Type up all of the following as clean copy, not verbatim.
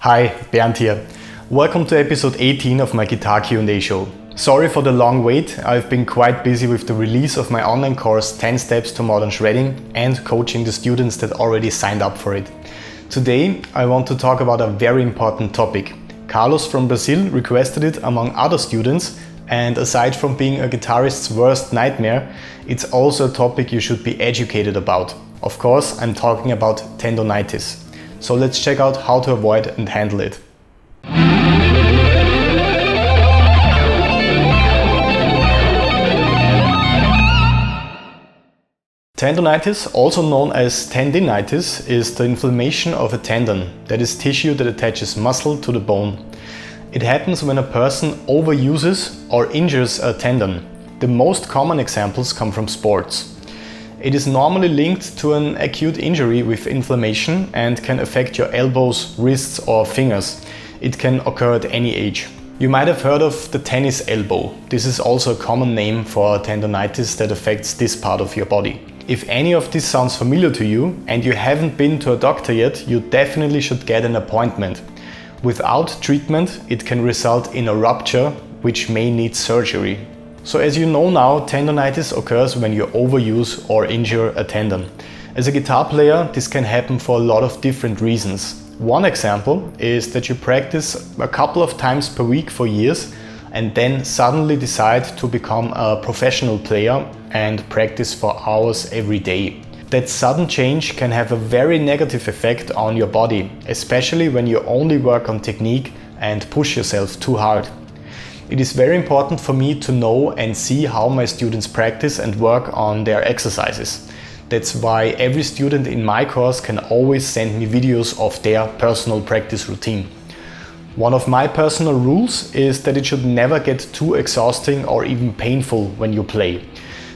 Hi, Bernth here. Welcome to episode 18 of my guitar Q&A show. Sorry for the long wait, I've been quite busy with the release of my online course 10 Steps to Modern Shredding and coaching the students that already signed up for it. Today I want to talk about a very important topic. Carlos from Brazil requested it among other students, and aside from being a guitarist's worst nightmare, it's also a topic you should be educated about. Of course, I'm talking about tendonitis. So let's check out how to avoid and handle it. Tendonitis, also known as tendinitis, is the inflammation of a tendon, that is tissue that attaches muscle to the bone. It happens when a person overuses or injures a tendon. The most common examples come from sports. It is normally linked to an acute injury with inflammation and can affect your elbows, wrists or fingers. It can occur at any age. You might have heard of the tennis elbow. This is also a common name for tendonitis that affects this part of your body. If any of this sounds familiar to you and you haven't been to a doctor yet, you definitely should get an appointment. Without treatment, it can result in a rupture, which may need surgery. So as you know now, tendonitis occurs when you overuse or injure a tendon. As a guitar player, this can happen for a lot of different reasons. One example is that you practice a couple of times per week for years and then suddenly decide to become a professional player and practice for hours every day. That sudden change can have a very negative effect on your body, especially when you only work on technique and push yourself too hard. It is very important for me to know and see how my students practice and work on their exercises. That's why every student in my course can always send me videos of their personal practice routine. One of my personal rules is that it should never get too exhausting or even painful when you play.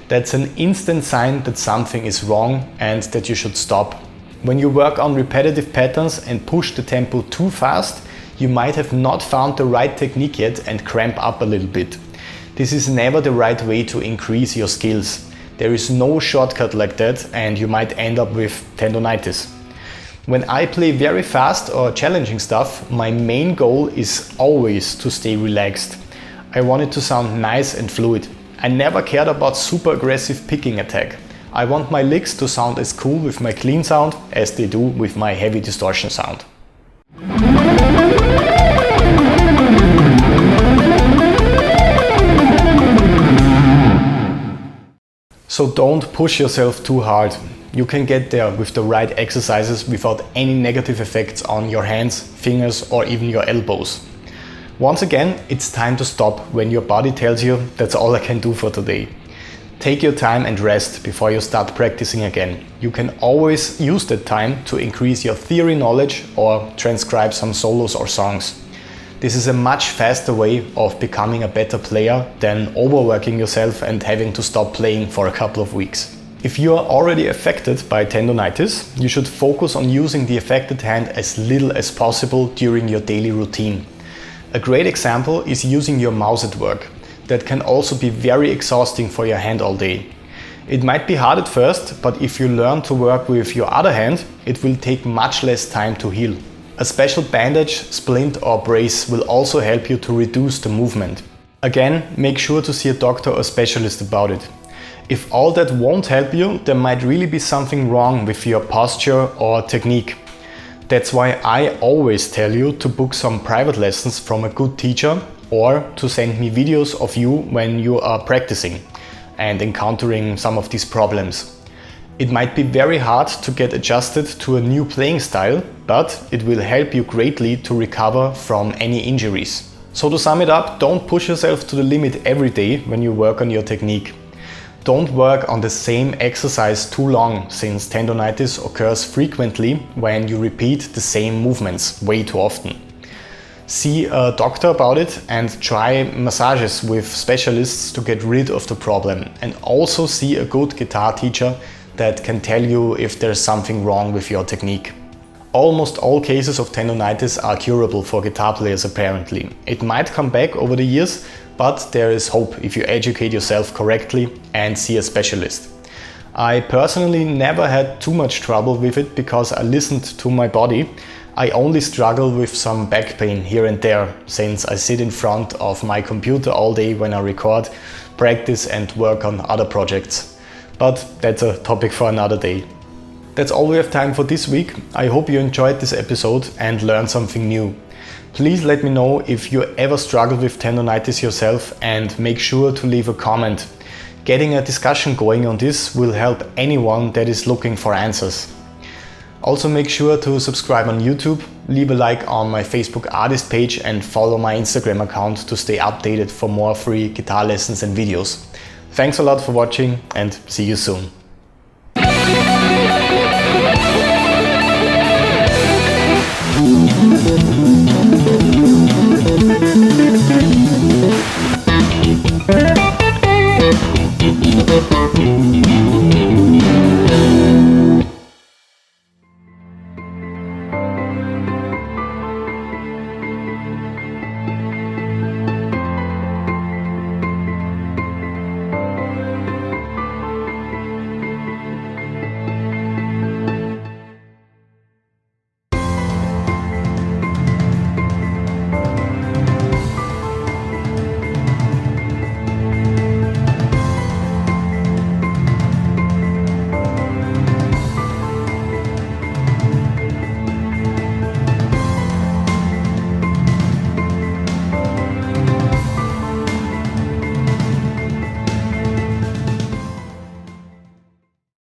That's an instant sign that something is wrong and that you should stop. When you work on repetitive patterns and push the tempo too fast, you might have not found the right technique yet and cramp up a little bit. This is never the right way to increase your skills. There is no shortcut like that and you might end up with tendonitis. When I play very fast or challenging stuff, my main goal is always to stay relaxed. I want it to sound nice and fluid. I never cared about super aggressive picking attack. I want my licks to sound as cool with my clean sound as they do with my heavy distortion sound. So don't push yourself too hard. You can get there with the right exercises without any negative effects on your hands, fingers or even your elbows. Once again, it's time to stop when your body tells you that's all I can do for today. Take your time and rest before you start practicing again. You can always use that time to increase your theory knowledge or transcribe some solos or songs. This is a much faster way of becoming a better player than overworking yourself and having to stop playing for a couple of weeks. If you are already affected by tendonitis, you should focus on using the affected hand as little as possible during your daily routine. A great example is using your mouse at work. That can also be very exhausting for your hand all day. It might be hard at first, but if you learn to work with your other hand, it will take much less time to heal. A special bandage, splint or brace will also help you to reduce the movement. Again, make sure to see a doctor or specialist about it. If all that won't help you, there might really be something wrong with your posture or technique. That's why I always tell you to book some private lessons from a good teacher or to send me videos of you when you are practicing and encountering some of these problems. It might be very hard to get adjusted to a new playing style, but it will help you greatly to recover from any injuries. So to sum it up, don't push yourself to the limit every day when you work on your technique. Don't work on the same exercise too long, since tendonitis occurs frequently when you repeat the same movements way too often. See a doctor about it and try massages with specialists to get rid of the problem, and also see a good guitar teacher that can tell you if there's something wrong with your technique. Almost all cases of tendonitis are curable for guitar players apparently. It might come back over the years, but there is hope if you educate yourself correctly and see a specialist. I personally never had too much trouble with it because I listened to my body. I only struggle with some back pain here and there, since I sit in front of my computer all day when I record, practice and work on other projects. But that's a topic for another day. That's all we have time for this week. I hope you enjoyed this episode and learned something new. Please let me know if you ever struggled with tendonitis yourself, and make sure to leave a comment. Getting a discussion going on this will help anyone that is looking for answers. Also make sure to subscribe on YouTube, leave a like on my Facebook artist page and follow my Instagram account to stay updated for more free guitar lessons and videos. Thanks a lot for watching and see you soon.